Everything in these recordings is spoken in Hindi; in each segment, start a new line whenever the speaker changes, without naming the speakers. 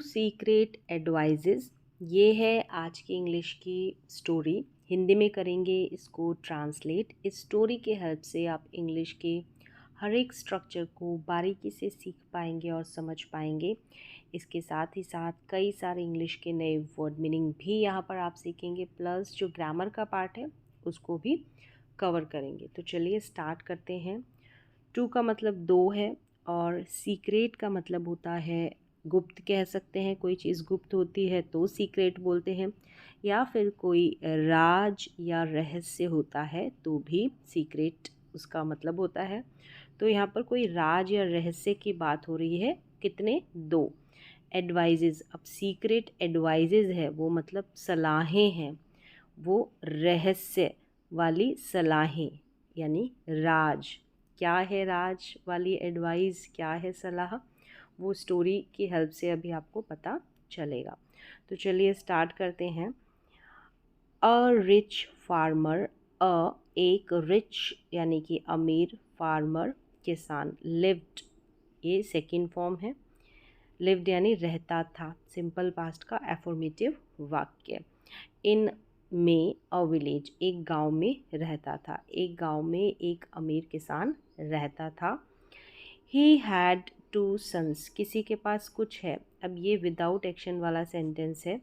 सीक्रेट एडवाइजेज, ये है आज की इंग्लिश की स्टोरी। हिंदी में करेंगे इसको ट्रांसलेट। इस स्टोरी के हेल्प से आप इंग्लिश के हर एक स्ट्रक्चर को बारीकी से सीख पाएंगे और समझ पाएंगे। इसके साथ ही साथ कई सारे इंग्लिश के नए वर्ड मीनिंग भी यहाँ पर आप सीखेंगे, प्लस जो ग्रामर का पार्ट है उसको भी कवर करेंगे। तो चलिए स्टार्ट करते हैं। टू का मतलब दो है और सीक्रेट का मतलब होता है गुप्त, कह सकते हैं। कोई चीज़ गुप्त होती है तो सीक्रेट बोलते हैं, या फिर कोई राज या रहस्य होता है तो भी सीक्रेट उसका मतलब होता है। तो यहाँ पर कोई राज या रहस्य की बात हो रही है। कितने? दो। एडवाइजेज, अब सीक्रेट एडवाइजेज है वो मतलब सलाहें हैं, वो रहस्य वाली सलाहें यानी राज। क्या है राज वाली एडवाइस, क्या है सलाह, वो स्टोरी की हेल्प से अभी आपको पता चलेगा। तो चलिए स्टार्ट करते हैं। अ रिच फार्मर, एक रिच यानी कि अमीर, फार्मर किसान, लिव्ड ये सेकंड फॉर्म है। लिव्ड यानी रहता था, सिंपल पास्ट का एफर्मेटिव वाक्य। इन में अ विलेज, एक गांव में रहता था। एक गांव में एक अमीर किसान रहता था। ही हैड टू सन्स, किसी के पास कुछ है। अब ये विदाउट एक्शन वाला सेंटेंस है।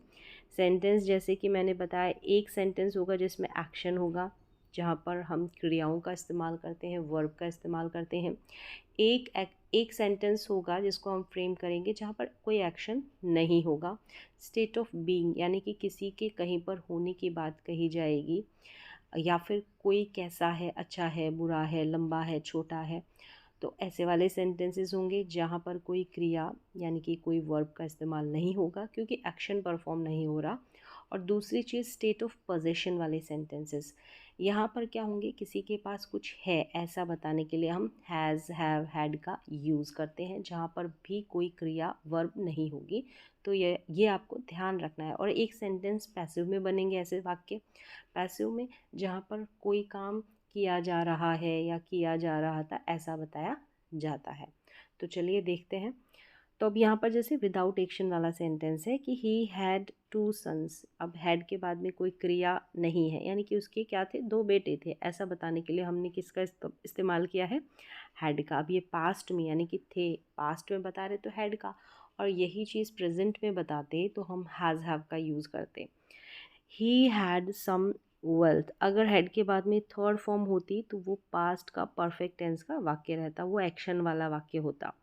सेंटेंस जैसे कि मैंने बताया, एक सेंटेंस होगा जिसमें एक्शन होगा, जहाँ पर हम क्रियाओं का इस्तेमाल करते हैं, वर्ब का इस्तेमाल करते हैं। एक सेंटेंस होगा जिसको हम फ्रेम करेंगे जहाँ पर कोई एक्शन नहीं होगा। स्टेट ऑफ बीइंग यानी कि किसी के कहीं पर होने की बात कही जाएगी, या फिर कोई कैसा है, अच्छा है, बुरा है, लंबा है, छोटा है। तो ऐसे वाले सेंटेंसेस होंगे जहाँ पर कोई क्रिया यानी कि कोई वर्ब का इस्तेमाल नहीं होगा क्योंकि एक्शन परफॉर्म नहीं हो रहा। और दूसरी चीज़ स्टेट ऑफ पोजीशन वाले सेंटेंसेस, यहाँ पर क्या होंगे, किसी के पास कुछ है ऐसा बताने के लिए हम हैज़, हैव, हैड का यूज़ करते हैं, जहाँ पर भी कोई क्रिया वर्ब नहीं होगी। तो ये आपको ध्यान रखना है। और एक सेंटेंस पैसिव में बनेंगे ऐसे वाक्य, पैसिव में जहाँ पर कोई काम किया जा रहा है या किया जा रहा था ऐसा बताया जाता है। तो चलिए देखते हैं। तो अब यहाँ पर जैसे विदाउट एक्शन वाला सेंटेंस है कि ही हैड टू सन्स। अब हैड के बाद में कोई क्रिया नहीं है, यानी कि उसके क्या थे, दो बेटे थे, ऐसा बताने के लिए हमने किसका इस्तेमाल किया है, हैड का। अब ये पास्ट में यानी कि थे, पास्ट में बता रहे तो हैड का, और यही चीज़ प्रेजेंट में बताते तो हम हैज़, हैव का यूज़ करते। ही हैड सम वेल्थ, अगर हेड के बाद में थर्ड फॉर्म होती तो वो पास्ट का परफेक्ट टेंस का वाक्य रहता, वो एक्शन वाला वाक्य होता।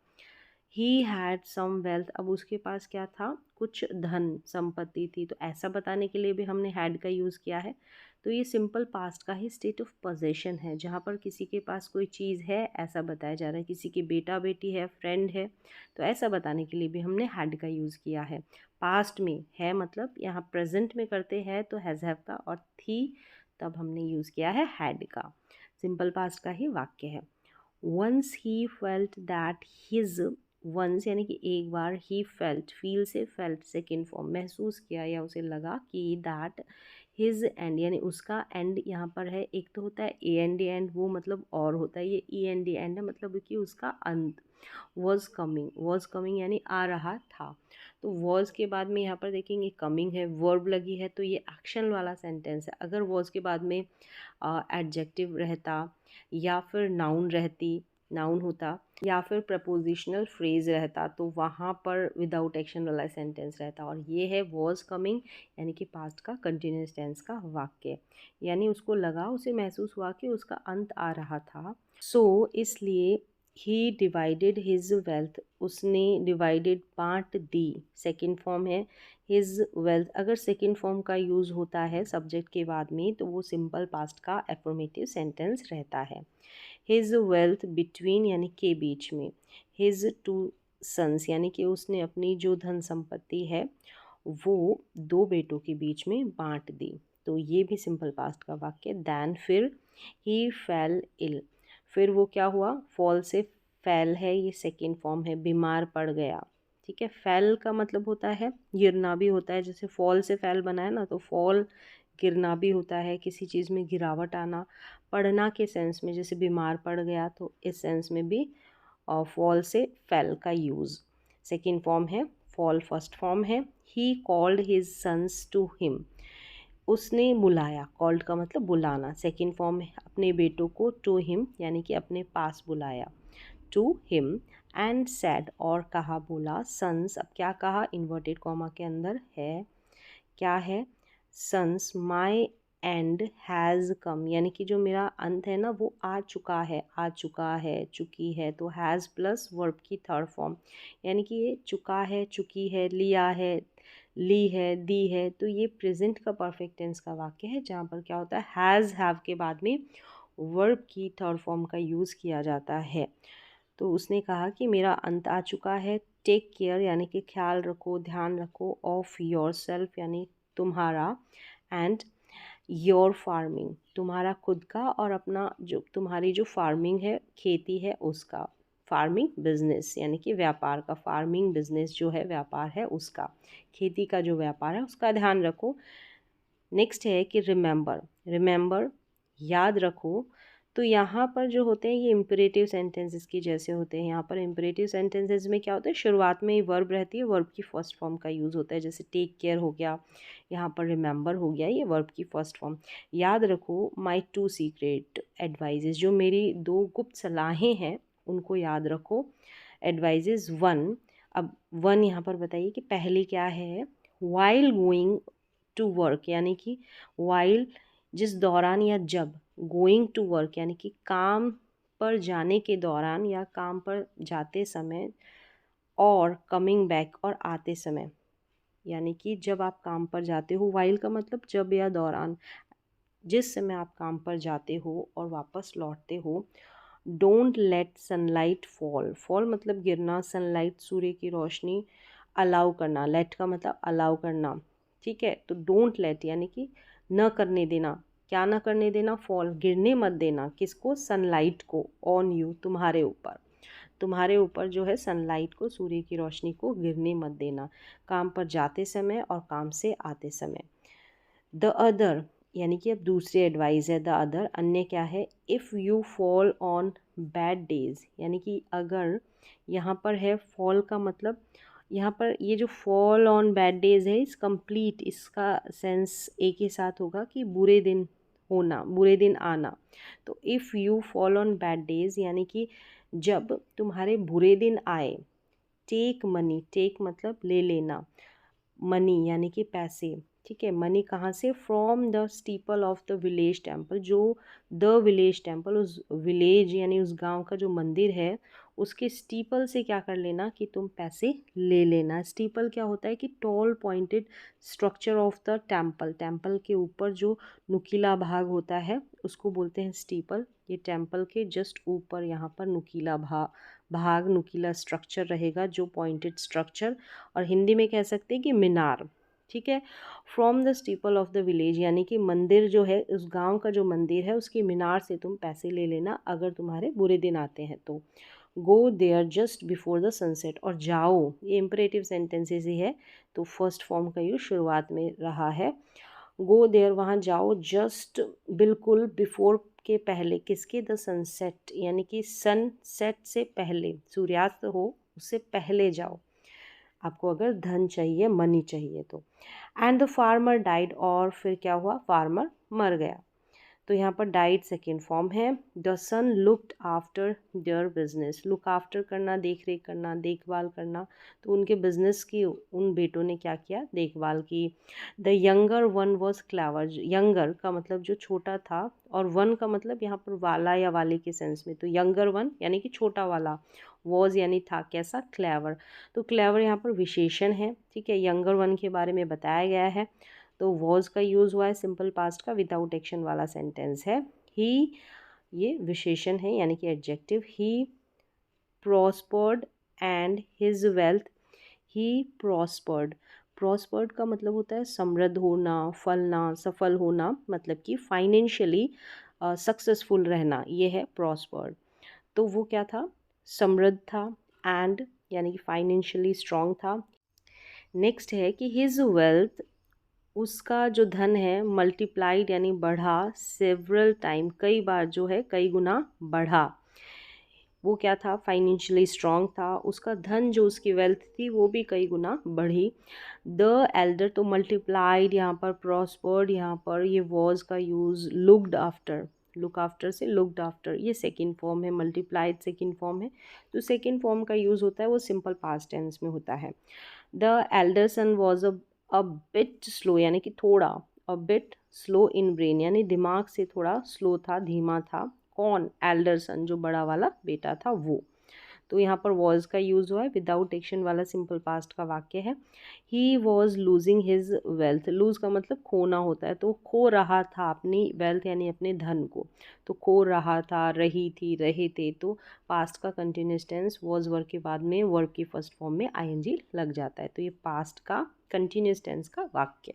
ही हैड सम वेल्थ, अब उसके पास क्या था, कुछ धन संपत्ति थी, तो ऐसा बताने के लिए भी हमने हैड का यूज़ किया है। तो ये सिंपल पास्ट का ही स्टेट ऑफ पोजेशन है, जहाँ पर किसी के पास कोई चीज़ है ऐसा बताया जा रहा है, किसी की बेटा बेटी है, फ्रेंड है, तो ऐसा बताने के लिए भी हमने हैड का यूज़ किया है। पास्ट में है मतलब यहाँ प्रेजेंट में करते हैं तो हैज़, हैव का, और थी तब हमने यूज़ किया है हैड का। सिंपल पास्ट का ही वाक्य है। Once he felt that his, once यानी कि एक बार, ही फेल्ट, फील से फेल्ट सेकेंड फॉर्म, महसूस किया या उसे लगा कि दैट हिज एंड यानी उसका एंड यहाँ पर है। एक तो होता है ए एन डी एंड, वो मतलब और होता है, ये ई एन डी एंड है मतलब कि उसका अंत। वॉज कमिंग यानी आ रहा था। तो वॉज के बाद में यहाँ पर देखेंगे कमिंग है, वर्ब लगी है, तो ये एक्शन वाला सेंटेंस है। अगर वॉज के बाद में एडजेक्टिव रहता या फिर नाउन रहती, नाउन होता, या फिर प्रपोजिशनल फ्रेज रहता, तो वहाँ पर विदाउट एक्शन वाला सेंटेंस रहता। और ये है वॉज कमिंग यानी कि पास्ट का कंटिन्यूस टेंस का वाक्य, यानी उसको लगा, उसे महसूस हुआ कि उसका अंत आ रहा था। सो इसलिए ही डिवाइडेड हिज वेल्थ, उसने डिवाइडेड बांट दी, सेकेंड फॉर्म है हिज वेल्थ। अगर सेकेंड फॉर्म का यूज़ होता है सब्जेक्ट के बाद में तो वो सिंपल पास्ट का एफर्मेटिव सेंटेंस रहता है। हिज वेल्थ बिटवीन यानी के बीच में, हिज टू सन्स यानी कि उसने अपनी जो धन संपत्ति है वो दो बेटों के बीच में बांट दी, तो ये भी सिंपल पास्ट का वाक्य। दैन फिर, ही फेल इल, फिर वो क्या हुआ, फॉल से फेल है, ये सेकेंड फॉर्म है, बीमार पड़ गया। ठीक है, फेल का मतलब होता है गिरना भी होता है, जैसे फॉल से फेल बना है ना, तो फॉल गिरना भी होता है, किसी चीज़ में गिरावट आना। पढ़ना के सेंस में जैसे बीमार पड़ गया, तो इस सेंस में भी फॉल से फेल का यूज़, सेकेंड फॉर्म है फॉल फर्स्ट फॉर्म है। He called his sons to him, उसने बुलाया, कॉल्ड का मतलब बुलाना। सेकेंड फॉर्म है अपने बेटों को, टू हिम यानी कि अपने पास बुलाया, टू हिम। एंड सैड और कहा, बोला, सन्स, अब क्या कहा, इन्वर्टेड कॉमा के अंदर है, क्या है, sons my and has come, यानी कि जो मेरा अंत है ना वो आ चुका है, आ चुका है, चुकी है, तो हैज़ प्लस वर्ब की थर्ड फॉर्म, यानी कि ये चुका है, चुकी है, लिया है, ली है, दी है, तो ये प्रेजेंट का परफेक्ट टेंस का वाक्य है जहाँ पर क्या होता है, हैज़ हैव के बाद में वर्ब की थर्ड फॉर्म का यूज़ किया जाता है। तो उसने कहा कि मेरा अंत आ चुका है। टेक केयर यानी कि ख्याल रखो, ध्यान रखो, ऑफ योर सेल्फ यानी तुम्हारा, एंड योर फार्मिंग तुम्हारा खुद का, और अपना जो तुम्हारी जो फार्मिंग है, खेती है उसका, फार्मिंग बिजनेस यानी कि व्यापार का, फार्मिंग बिजनेस जो है व्यापार है उसका, खेती का जो व्यापार है उसका ध्यान रखो। नेक्स्ट है कि रिमेंबर, रिमेंबर याद रखो। तो यहाँ पर जो होते हैं ये इम्परेटिव सेंटेंसेस की जैसे होते हैं। यहाँ पर इम्परेटिव सेंटेंसेस में क्या होता है, शुरुआत में ही वर्ब रहती है, वर्ब की फर्स्ट फॉर्म का यूज़ होता है, जैसे टेक केयर हो गया, यहाँ पर रिमेंबर हो गया, ये वर्ब की फर्स्ट फॉर्म। याद रखो माई टू सीक्रेट एडवाइजेज, जो मेरी दो गुप्त सलाहें हैं उनको याद रखो। एडवाइजेज वन, अब वन यहाँ पर बताइए कि पहले क्या है, वाइल गोइंग टू वर्क यानी कि वाइल जिस दौरान या जब, गोइंग टू वर्क यानी कि काम पर जाने के दौरान या काम पर जाते समय, और कमिंग बैक और आते समय, यानी कि जब आप काम पर जाते हो, वाइल का मतलब जब या दौरान, जिस समय आप काम पर जाते हो और वापस लौटते हो। Don't let sunlight fall, fall मतलब गिरना, सनलाइट सूर्य की रोशनी, अलाउ करना, लेट का मतलब अलाउ करना, ठीक है। तो डोंट लेट यानी कि न करने देना, क्या न करने देना, फॉल गिरने मत देना, किसको, सनलाइट को, ऑन यू तुम्हारे ऊपर, तुम्हारे ऊपर जो है सनलाइट को, सूर्य की रोशनी को गिरने मत देना, काम पर जाते समय और काम से आते समय। द अदर यानी कि अब दूसरी एडवाइस है, द अदर अन्य क्या है, if you fall on bad days, यानी कि अगर, यहाँ पर है फॉल का मतलब, यहाँ पर ये जो फॉल ऑन बैड डेज है इस कंप्लीट, इसका सेंस एक ही साथ होगा कि बुरे दिन होना, बुरे दिन आना। तो if you fall on bad days यानी कि जब तुम्हारे बुरे दिन आए। टेक मनी, टेक मतलब ले लेना, मनी यानी कि पैसे, ठीक है। मनी कहाँ से, from the steeple of the village temple, जो द विलेज टेम्पल, उस विलेज यानी उस गांव का जो मंदिर है उसके स्टीपल से क्या कर लेना कि तुम पैसे ले लेना। स्टीपल क्या होता है कि tall pointed structure of the temple, temple के ऊपर जो नुकीला भाग होता है उसको बोलते हैं स्टीपल। ये टेम्पल के जस्ट ऊपर यहाँ पर नुकीला भाग नुकीला स्ट्रक्चर रहेगा जो पॉइंटेड स्ट्रक्चर, और हिंदी में कह सकते हैं कि मीनार, ठीक है। From the steeple of the village यानी कि मंदिर जो है, उस गांव का जो मंदिर है उसकी मीनार से तुम पैसे ले लेना अगर तुम्हारे बुरे दिन आते हैं तो। Go there just before the sunset, और जाओ, ये इम्परेटिव सेंटेंसेस ही है तो फर्स्ट फॉर्म का यूज शुरुआत में रहा है। गो देयर वहाँ जाओ, जस्ट बिल्कुल, बिफोर के पहले, किसके, द सनसेट यानी कि सनसेट से पहले, सूर्यास्त हो उससे पहले जाओ आपको अगर धन चाहिए, मनी चाहिए तो। एंड द फार्मर डाइड, और फिर क्या हुआ, फार्मर मर गया। तो यहाँ पर डाइट सेकेंड फॉर्म है। The son looked after their business, look after करना, देख रेख करना, देखभाल करना, तो उनके बिजनेस की उन बेटों ने क्या किया, देखभाल की। The younger one was clever, younger का मतलब जो छोटा था, और वन का मतलब यहाँ पर वाला या वाले के सेंस में, तो यंगर वन यानी कि छोटा वाला, वॉज यानी था, कैसा, क्लेवर। तो क्लेवर यहाँ पर विशेषण है, ठीक है, यंगर वन के बारे में बताया गया है। तो वॉज का यूज़ हुआ है सिंपल पास्ट का, विदाउट एक्शन वाला सेंटेंस है। ही ये विशेषण है यानी कि adjective. He prospered and his wealth, he prospered, prospered का मतलब होता है समृद्ध होना, फलना, सफल होना, मतलब कि फाइनेंशियली सक्सेसफुल रहना, ये है प्रॉस्पर्ड। तो वो क्या था, समृद्ध था, एंड यानी कि फाइनेंशियली स्ट्रांग था। नेक्स्ट है कि हिज वेल्थ, उसका जो धन है, मल्टीप्लाइड यानी बढ़ा, सेवरल टाइम कई बार जो है कई गुना बढ़ा। वो क्या था, फाइनेंशियली स्ट्रांग था, उसका धन जो उसकी वेल्थ थी वो भी कई गुना बढ़ी। द एल्डर तो मल्टीप्लाइड, यहाँ पर प्रॉस्पर्ड, यहाँ पर ये वॉज का use looked after, look after से लुक्ड आफ्टर, ये सेकेंड फॉर्म है, मल्टीप्लाइड सेकेंड फॉर्म है। तो सेकेंड फॉर्म का यूज़ होता है वो सिंपल पास्ट टेंस में होता है। The elder son was a bit slow, यानी कि थोड़ा, a bit slow in brain, यानी दिमाग से थोड़ा स्लो था, धीमा था। कौन, एल्डर सन, जो बड़ा वाला बेटा था वो। तो यहाँ पर वॉज का यूज़ हुआ है, विदाउट एक्शन वाला सिंपल पास्ट का वाक्य है। He was losing his wealth, lose का मतलब खोना होता है, तो खो रहा था अपनी वेल्थ यानी अपने धन को। तो खो रहा था, रही थी, रहे थे, तो पास्ट का कंटिन्यूस टेंस वॉज वर्ब के बाद में वर्ब की फर्स्ट फॉर्म में आईएनजी लग जाता है। तो ये पास्ट का कंटिन्यूस टेंस का वाक्य।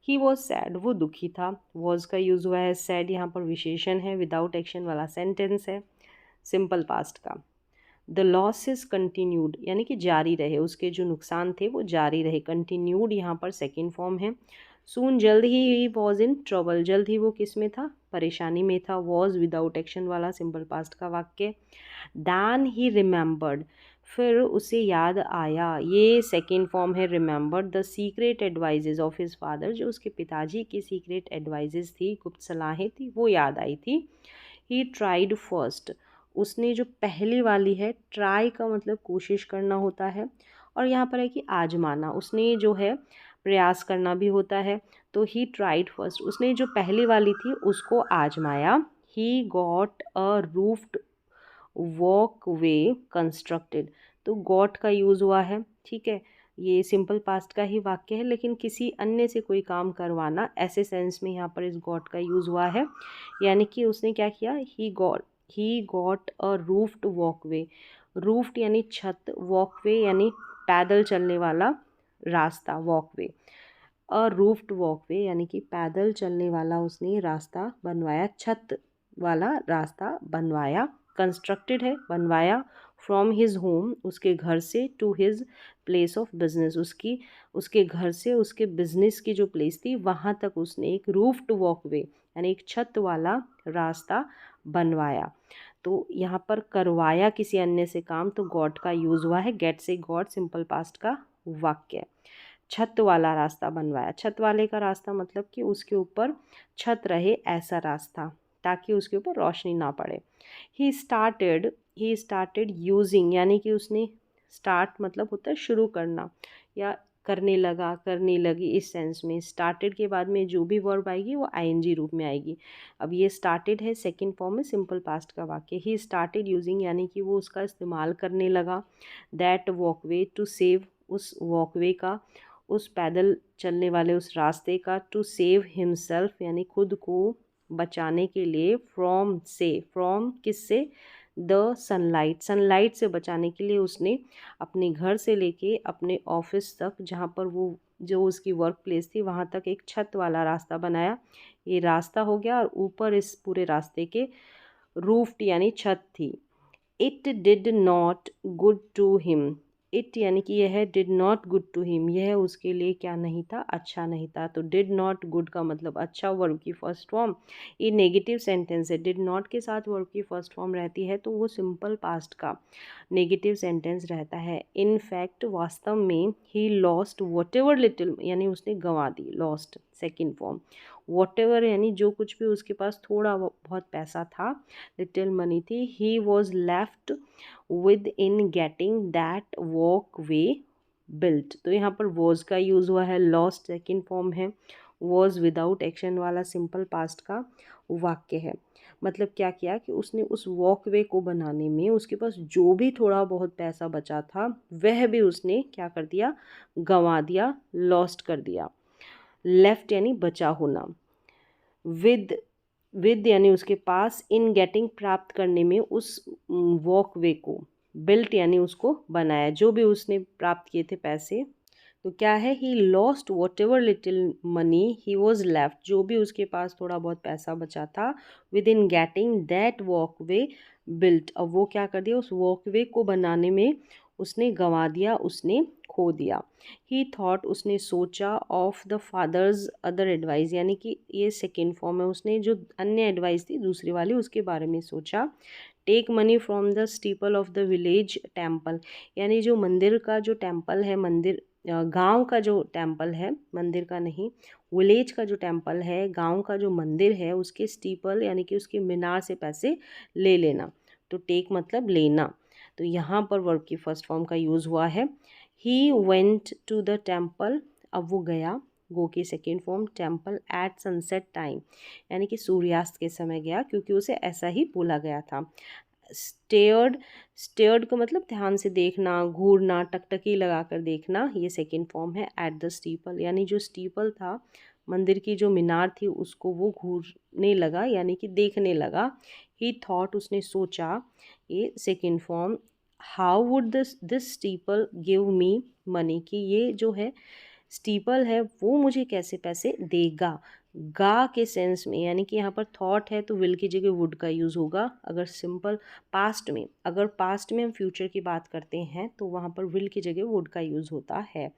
ही वॉज सैड, वो दुखी था, वॉज का यूज़ हुआ है। सैड यहाँ पर विशेषण है, विदाउट एक्शन वाला सेंटेंस है सिंपल पास्ट का। द लॉसेस कंटिन्यूड, यानी कि जारी रहे, उसके जो नुकसान थे वो जारी रहे। कंटिन्यूड यहाँ पर सेकेंड फॉर्म है। सून, जल्द ही वॉज इन ट्रबल, जल्द ही वो किस में था, परेशानी में था। वॉज विदाउट एक्शन वाला सिंपल पास्ट का वाक्य। दैन ही रिमेंबर्ड, फिर उसे याद आया, ये सेकेंड फॉर्म है remembered. The secret advises of his father, जो उसके पिताजी की सीक्रेट एडवाइजेज थी, गुप्त सलाहें थी, वो याद आई थी। ही ट्राइड फर्स्ट, उसने जो पहली वाली है, ट्राई का मतलब कोशिश करना होता है, और यहाँ पर है कि आजमाना, उसने जो है प्रयास करना भी होता है। तो ही ट्राइड फर्स्ट, उसने जो पहली वाली थी उसको आजमाया। He got a roofed walk way constructed, तो गॉट का यूज़ हुआ है, ठीक है। ये सिंपल पास्ट का ही वाक्य है, लेकिन किसी अन्य से कोई काम करवाना, ऐसे सेंस में यहाँ पर इस गॉट का यूज़ हुआ है। यानी कि उसने क्या किया, he got a roofed walkway, roofed यानी छत, वॉकवे यानी पैदल चलने वाला रास्ता, वॉकवे। अ रूफ्ड वॉकवे यानी कि पैदल चलने वाला उसने रास्ता बनवाया, छत वाला रास्ता बनवाया। कंस्ट्रक्टेड है, बनवाया। फ्रॉम हिज होम, उसके घर से, to his place of business, उसके घर से उसके बिजनेस की जो प्लेस थी वहाँ तक उसने एक रूफ्ड वॉकवे यानी एक छत वाला रास्ता बनवाया। तो यहाँ पर करवाया किसी अन्य से काम, तो गॉट का यूज़ हुआ है। गेट से गॉट सिंपल पास्ट का वाक्य। छत वाला रास्ता बनवाया, छत वाले का रास्ता मतलब कि उसके ऊपर छत रहे ऐसा रास्ता, ताकि उसके ऊपर रोशनी ना पड़े। ही स्टार्टेड यूजिंग, यानी कि उसने, स्टार्ट मतलब होता है शुरू करना, या करने लगा, करने लगी, इस सेंस में। स्टार्टेड के बाद में जो भी वर्ब आएगी वो आईएनजी रूप में आएगी। अब ये स्टार्टेड है सेकंड फॉर्म में सिंपल पास्ट का वाक्य। ही स्टार्टेड यूजिंग, यानी कि वो उसका इस्तेमाल करने लगा। दैट वॉकवे, टू सेव, उस वॉकवे का, उस पैदल चलने वाले उस रास्ते का। टू सेव हिमसेल्फ, यानी खुद को बचाने के लिए। फ्रॉम से, फ्रॉम किससे, द सनलाइट, सनलाइट से बचाने के लिए उसने अपने घर से लेके अपने ऑफिस तक, जहाँ पर वो जो उसकी वर्क प्लेस थी वहाँ तक एक छत वाला रास्ता बनाया। ये रास्ता हो गया, और ऊपर इस पूरे रास्ते के रूफ्ड यानी छत थी। It did not good to him, it यानी कि यह did not good to him, यह उसके लिए क्या नहीं था, अच्छा नहीं था। तो डिड नॉट, गुड का मतलब अच्छा, वर्ब की फर्स्ट फॉर्म। ये नेगेटिव सेंटेंस है, डिड नॉट के साथ वर्ब की फर्स्ट फॉर्म रहती है तो वो सिंपल पास्ट का नेगेटिव सेंटेंस रहता है। इन फैक्ट, वास्तव में, he lost whatever little, यानी उसने गंवा दी, lost second form. Whatever यानी जो कुछ भी उसके पास थोड़ा बहुत पैसा था, लिटिल मनी थी। He was left with in getting that walk way built, तो यहाँ पर वॉज का यूज़ हुआ है, लॉस्ट सेकेंड फॉर्म है। वॉज विदाउट एक्शन वाला सिंपल पास्ट का वाक्य है। मतलब क्या किया कि उसने उस वॉकवे को बनाने में उसके पास जो भी थोड़ा बहुत पैसा बचा था वह भी उसने क्या कर दिया, गंवा दिया, लॉस्ट कर दिया। लेफ्ट यानी बचा होना। विद यानी उसके पास। इन गेटिंग प्राप्त करने में, उस वॉकवे को। बिल्ट यानी उसको बनाया, जो भी उसने प्राप्त किए थे पैसे। तो क्या है, ही lost whatever little money he was left, जो भी उसके पास थोड़ा बहुत पैसा बचा था, with in getting that walkway built, अब वो क्या कर दिया, उस वॉकवे को बनाने में उसने गंवा दिया, उसने खो दिया। ही थॉट, उसने सोचा। Of the father's other advice, यानी कि ये सेकेंड फॉर्म है, उसने जो अन्य एडवाइस थी दूसरी वाली उसके बारे में सोचा। Take money from the steeple of the village temple, यानी जो मंदिर का जो टेम्पल है, मंदिर गांव का जो टेम्पल है, मंदिर का नहीं, विलेज का जो टेम्पल है, गांव का जो मंदिर है, उसके स्टीपल यानी कि उसके मीनार से पैसे ले लेना। तो टेक मतलब लेना। तो यहाँ पर वर्ब की फर्स्ट फॉर्म का यूज़ हुआ है। He went to the temple, अब वो गया। गो की second form temple at sunset time, यानी कि सूर्यास्त के समय गया, क्योंकि उसे ऐसा ही बोला गया था। स्टेयर्ड, स्टेयर्ड का मतलब ध्यान से देखना, घूरना, टकटकी लगाकर देखना, ये सेकेंड फॉर्म है। एट द स्टीपल, यानी जो स्टीपल था, मंदिर की जो मीनार थी, उसको वो घूरने लगा, यानी कि देखने लगा। ही थॉट, उसने सोचा, ये second form. How would this steeple give me money, कि ये जो है स्टीपल है वो मुझे कैसे पैसे देगा। गा के सेंस में, यानी कि यहाँ पर थॉट है तो विल की जगह वुड का यूज़ होगा। अगर सिंपल पास्ट में, अगर पास्ट में हम फ्यूचर की बात करते हैं तो वहाँ पर विल की जगह वुड का यूज़ होता है।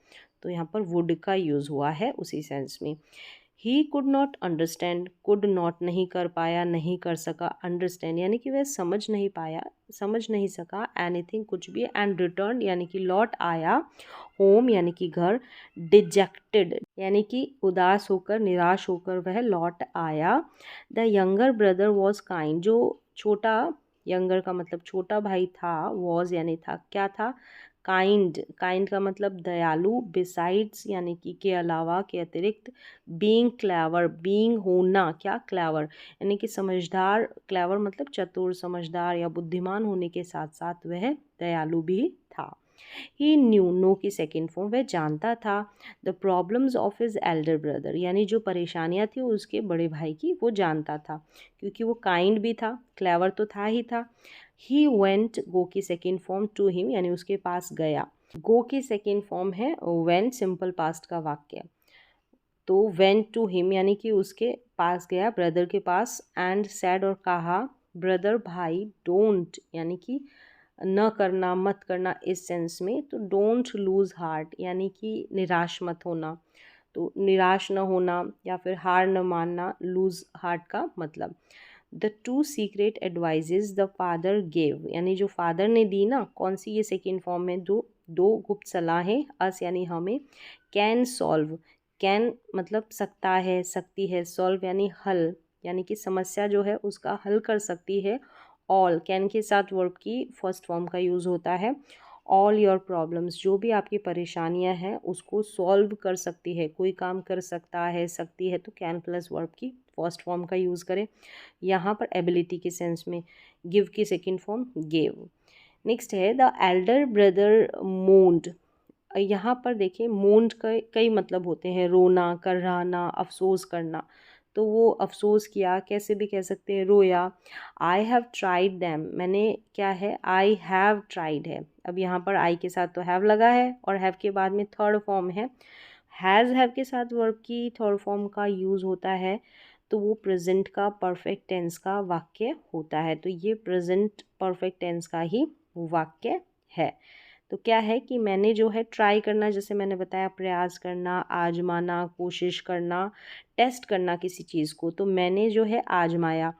तो यहाँ पर वुड का यूज़ हुआ है उसी सेंस में। He could not understand, could not नहीं कर पाया, नहीं कर सका, अंडरस्टैंड यानी कि वह समझ नहीं पाया, समझ नहीं सका, एनीथिंग कुछ भी, एंड रिटर्न यानी कि लौट आया, होम यानी कि घर, डिजेक्टेड यानी कि उदास होकर, निराश होकर वह लौट आया। The younger brother was kind, जो छोटा, यंगर का मतलब छोटा भाई था, वॉज यानी था, क्या था, काइंड, काइंड का मतलब दयालु, बिसाइड्स यानी कि के अलावा, के अतिरिक्त, बीइंग क्लेवर, बीइंग होना, क्या क्लेवर यानी कि समझदार, क्लेवर मतलब चतुर, समझदार या बुद्धिमान होने के साथ साथ वह दयालु भी था। ही न्यू, नो की सेकेंड फॉर्म, वह जानता था। The problems of his Elder brother, यानी जो परेशानियां थी उसके बड़े भाई की वो जानता था, क्योंकि वो काइंड भी था, क्लेवर तो था ही था। ही वेंट, गो की सेकेंड फॉर्म, टू हिम यानी उसके पास गया। गो की सेकेंड फॉर्म है वेंट, सिंपल पास्ट का वाक्य। तो वेंट टू हिम यानी कि उसके पास गया, ब्रदर के पास, एंड सैड और कहा, ब्रदर भाई, डोंट यानी कि न करना, मत करना इस सेंस में। तो डोंट लूज हार्ट यानी कि निराश मत होना। तो निराश न होना या फिर हार न मानना, लूज हार्ट का मतलब। The two secret advises the father gave, यानी जो फादर ने दी ना, कौन सी, ये सेकेंड फॉर्म में, दो दो गुप्त सलाहें, अस यानी हमें, कैन सॉल्व, कैन मतलब सकता है, सकती है, सॉल्व यानी हल, यानी कि समस्या जो है उसका हल कर सकती है। ऑल, कैन के साथ वर्ब की फर्स्ट फॉर्म का यूज़ होता है। ऑल योर प्रॉब्लम्स, जो भी आपकी परेशानियां हैं उसको सॉल्व कर सकती है, कोई काम कर सकता है, सकती है, तो कैन प्लस वर्ब की फर्स्ट फॉर्म का यूज़ करें। यहाँ पर एबिलिटी के सेंस में गिव की सेकेंड फॉर्म गेव। नेक्स्ट है द एल्डर ब्रदर मोन्ड। यहाँ पर देखिए मोन्ड का कई मतलब होते हैं, रोना, कराहना, अफसोस करना। तो वो अफसोस किया, कैसे भी कह सकते हैं रोया। आई हैव ट्राइड दैम, मैंने क्या है, आई हैव ट्राइड है। अब यहाँ पर आई के साथ तो हैव लगा है और हैव के बाद में थर्ड फॉर्म है। हैज़ हैव के साथ वर्ब की थर्ड फॉर्म का यूज़ होता है तो वो प्रेजेंट का परफेक्ट टेंस का वाक्य होता है। तो ये प्रेजेंट परफेक्ट टेंस का ही वाक्य है। तो क्या है कि मैंने जो है ट्राई करना, जैसे मैंने बताया, प्रयास करना, आजमाना, कोशिश करना, टेस्ट करना किसी चीज़ को, तो मैंने जो है आजमाया।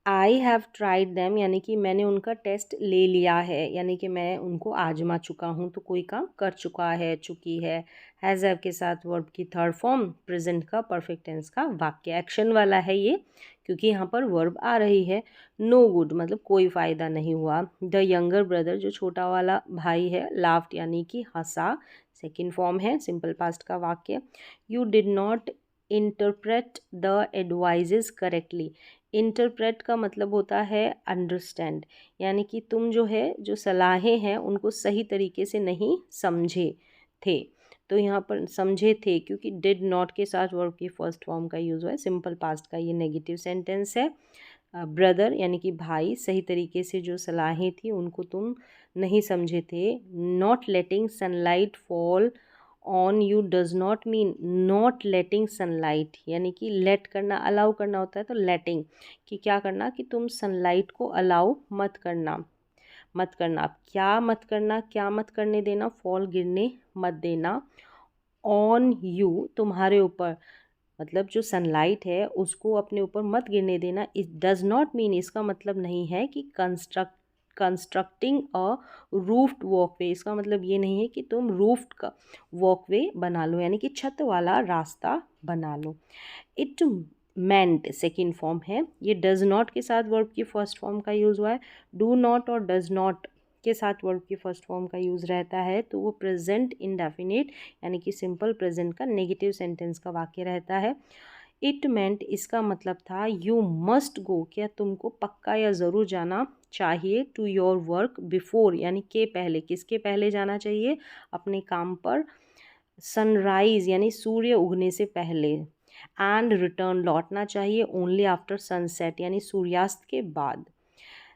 आई हैव ट्राइड दैम यानी कि मैंने उनका टेस्ट ले लिया है, यानी कि मैं उनको आजमा चुका हूँ, तो कोई काम कर चुका है, चुकी है। हैज़ हैव के साथ वर्ब की थर्ड फॉर्म, प्रेजेंट का परफेक्ट टेंस का वाक्य, एक्शन वाला है ये, क्योंकि यहाँ पर वर्ब आ रही है। नो गुड मतलब कोई फ़ायदा नहीं हुआ। द यंगर ब्रदर, जो छोटा वाला भाई है, लाफ्ट यानी कि हंसा, सेकेंड फॉर्म है, सिंपल पास्ट का वाक्य। You did not interpret the advises correctly. Interpret का मतलब होता है अंडरस्टैंड, यानी कि तुम जो है, जो सलाहें हैं उनको सही तरीके से नहीं समझे थे। तो यहाँ पर समझे थे, क्योंकि डिड नॉट के साथ वर्ब की फर्स्ट फॉर्म का यूज़ हुआ है, सिंपल पास्ट का ये नेगेटिव सेंटेंस है। ब्रदर यानी कि भाई, सही तरीके से जो सलाहें थी उनको तुम नहीं समझे थे। Not letting sunlight fall on you does not mean not letting sunlight, यानी कि लेट करना, अलाउ करना होता है, तो लेटिंग कि क्या करना, कि तुम सनलाइट को अलाउ मत करना, मत करना। अब क्या मत करना, क्या मत करने देना, फॉल गिरने मत देना, ऑन यू तुम्हारे ऊपर, मतलब जो सनलाइट है उसको अपने ऊपर मत गिरने देना। इट डज़ नॉट मीन, इसका मतलब नहीं है कि कंस्ट्रक्टिंग अ रूफ्ड वॉकवे, इसका मतलब ये नहीं है कि तुम रूफ्ड का वॉकवे बना लो, यानी कि छत वाला रास्ता बना लो। इट मेंट सेकेंड फॉर्म है, ये डज नॉट के साथ वर्ब की फर्स्ट फॉर्म का यूज़ हुआ है। डू नॉट और डज नॉट के साथ वर्ब की फर्स्ट फॉर्म का यूज़ रहता है तो वो प्रेजेंट इंडेफिनिट यानी कि सिंपल प्रेजेंट का नेगेटिव सेंटेंस का वाक्य रहता है। इट मेंट, इसका मतलब था यू मस्ट गो, क्या तुमको पक्का या ज़रूर जाना चाहिए, टू योर वर्क बिफोर यानी के पहले, किसके पहले जाना चाहिए, अपने काम पर, सनराइज यानी सूर्य उगने से पहले, एंड रिटर्न लौटना चाहिए, ओनली आफ्टर सनसेट यानी सूर्यास्त के बाद।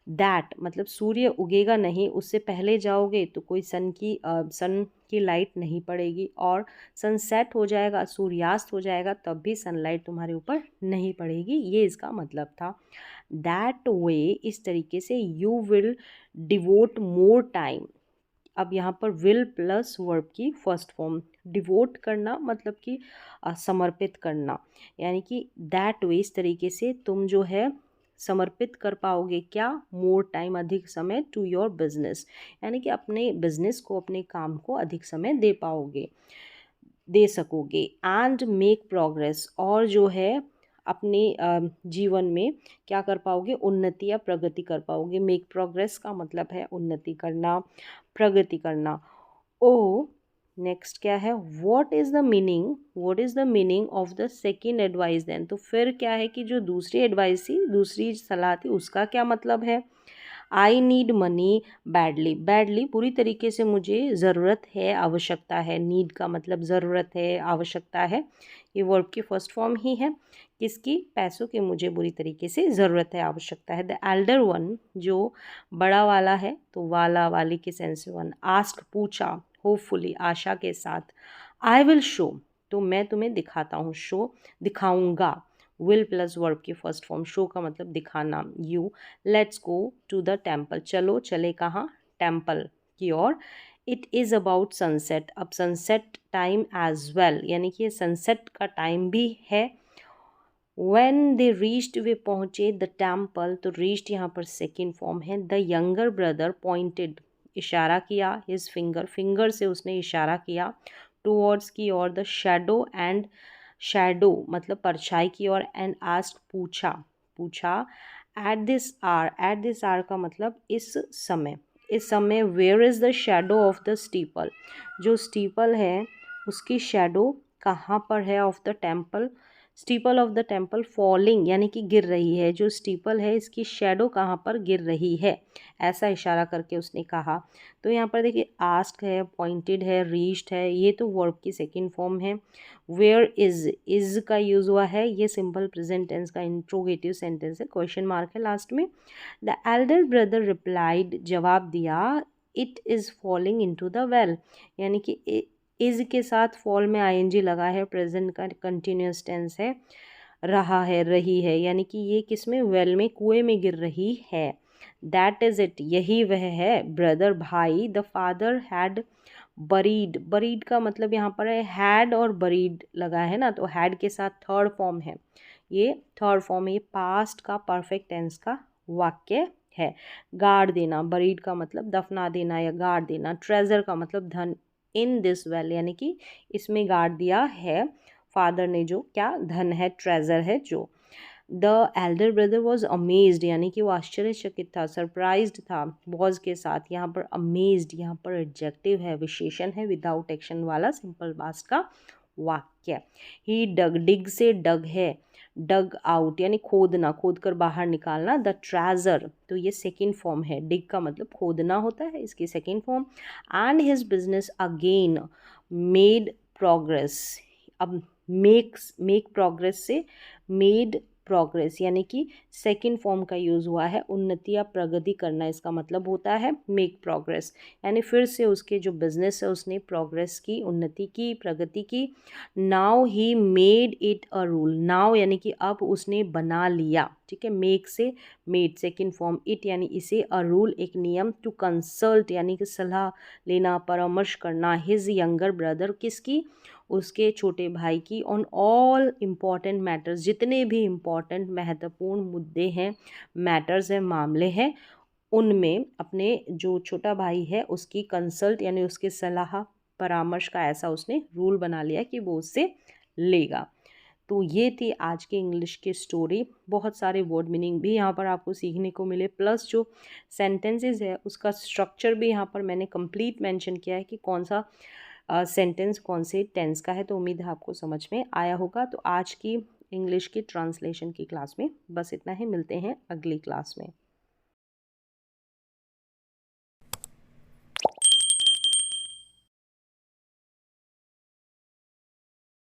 दैट मतलब सूर्य उगेगा नहीं, उससे पहले जाओगे तो कोई सन की लाइट नहीं पड़ेगी, और सनसेट हो जाएगा, सूर्यास्त हो जाएगा, तब भी सनलाइट तुम्हारे ऊपर नहीं पड़ेगी, ये इसका मतलब था। दैट वे, इस तरीके से, you will devote more time. अब यहाँ पर विल प्लस वर्ब की फर्स्ट फॉर्म, डिवोट करना मतलब कि समर्पित करना, यानी कि दैट वे, इस तरीके से तुम जो है समर्पित कर पाओगे, क्या, मोर टाइम, अधिक समय, टू योर बिजनेस यानी कि अपने बिजनेस को, अपने काम को अधिक समय दे पाओगे, दे सकोगे। एंड मेक प्रोग्रेस, और जो है अपने जीवन में क्या कर पाओगे, उन्नति या प्रगति कर पाओगे। मेक प्रोग्रेस का मतलब है उन्नति करना, प्रगति करना। ओ नेक्स्ट क्या है, what is the meaning of the second advice then, तो फिर क्या है कि जो दूसरी एडवाइस थी, दूसरी सलाह थी, उसका क्या मतलब है। I need money badly, badly पूरी तरीके से मुझे ज़रूरत है, आवश्यकता है, नीड का मतलब ज़रूरत है, आवश्यकता है, ये वर्ब की फर्स्ट फॉर्म ही है, किसकी, पैसों की मुझे बुरी तरीके से ज़रूरत है, आवश्यकता है। द एल्डर वन, जो बड़ा वाला है, तो वाला वाली के सेंस वन, आस्क पूछा, होपफुली आशा के साथ, आई विल शो, तो मैं तुम्हें दिखाता हूँ, शो दिखाऊंगा, विल प्लस वर्ब की फर्स्ट फॉर्म, शो का मतलब दिखाना। You let's go to the temple, चलो चले कहाँ, टेम्पल की ओर। इट इज़ अबाउट सनसेट, अब सनसेट टाइम एज वेल यानी कि सनसेट का टाइम भी है। When they reached, वे पहुँचे, द टेम्पल, तो reached यहाँ पर सेकेंड फॉर्म है। द यंगर ब्रदर पॉइंटेड, इशारा किया, हिज फिंगर, फिंगर से उसने इशारा किया, टूवर्ड्स की ओर, द शैडो एंड, शैडो मतलब परछाई की ओर, एंड आस्क्ड पूछा, पूछा, एट दिस आर का मतलब इस समय, इस समय, where is the shadow of the steeple, जो स्टीपल है उसकी शैडो कहाँ पर है, of the temple, steeple of the temple falling यानी कि गिर रही है, जो स्टीपल है इसकी शेडो कहाँ पर गिर रही है, ऐसा इशारा करके उसने कहा। तो यहाँ पर देखिए आस्क है, पॉइंटेड है, रीच्ड है, ये तो वर्ब की सेकंड फॉर्म है। वेयर इज का यूज़ हुआ है, ये सिंपल प्रेजेंट टेंस का इंट्रोगेटिव सेंटेंस है, क्वेश्चन मार्क है लास्ट में। द एल्डर ब्रदर रिप्लाइड, जवाब दिया, it is falling into the well, यानी कि इज के साथ फॉल में आईएनजी लगा है, प्रेजेंट का कंटिन्यूस टेंस है, रहा है, रही है, यानी कि ये किस में, वेल में, कुएं में गिर रही है। दैट इज इट, यही वह है, ब्रदर भाई, the father had buried, buried का मतलब यहाँ पर है हैड और बरीड लगा है ना, तो हैड के साथ थर्ड फॉर्म है, ये थर्ड फॉर्म है, ये पास्ट का परफेक्ट टेंस का वाक्य है। गाड़ देना, बरीड का मतलब दफना देना या गाड़ देना, ट्रेजर का मतलब धन, इन दिस वेल यानी कि इसमें गाड़ दिया है फादर ने, जो क्या, धन है, ट्रेजर है जो। The Elder brother was amazed यानी कि वो आश्चर्यचकित था, सरप्राइज्ड था, वॉज के साथ, यहाँ पर अमेज्ड, यहाँ पर एडजेक्टिव है, विशेषण है, विदाउट एक्शन वाला सिंपल पास्ट का वाक्य। ही डग, डिग से डग है, डग आउट यानी खोदना, खोद कर बाहर निकालना, द ट्रेजर, तो ये सेकेंड फॉर्म है, डिग का मतलब खोदना होता है, इसकी second form. And his business again made progress, अब मेक प्रोग्रेस से मेड प्रोग्रेस यानी कि सेकेंड फॉर्म का यूज़ हुआ है, उन्नति या प्रगति करना, इसका मतलब होता है मेक प्रोग्रेस, यानी फिर से उसके जो बिजनेस है उसने प्रोग्रेस की, उन्नति की, प्रगति की। Now he made it a rule, now यानी कि अब उसने बना लिया, ठीक है। मेक से मेड, सेकंड फॉर्म इट यानी इसे, अ रूल एक नियम, टू कंसल्ट यानी कि सलाह लेना, परामर्श करना, हिज यंगर ब्रदर किसकी, उसके छोटे भाई की, ऑन ऑल इम्पॉर्टेंट मैटर्स जितने भी इम्पॉर्टेंट महत्वपूर्ण मुद्दे हैं, मैटर्स हैं, मामले हैं, उनमें अपने जो छोटा भाई है उसकी कंसल्ट यानी उसके सलाह परामर्श का ऐसा उसने रूल बना लिया कि वो उससे लेगा। तो ये थी आज की इंग्लिश की स्टोरी। बहुत सारे वर्ड मीनिंग भी यहाँ पर आपको सीखने को मिले, प्लस जो सेंटेंसेस है उसका स्ट्रक्चर भी यहाँ पर मैंने कंप्लीट मेंशन किया है कि कौन सा सेंटेंस कौन से टेंस का है। तो उम्मीद है आपको समझ में आया होगा। तो आज की इंग्लिश की ट्रांसलेशन की क्लास में बस इतना ही, मिलते हैं अगली क्लास में।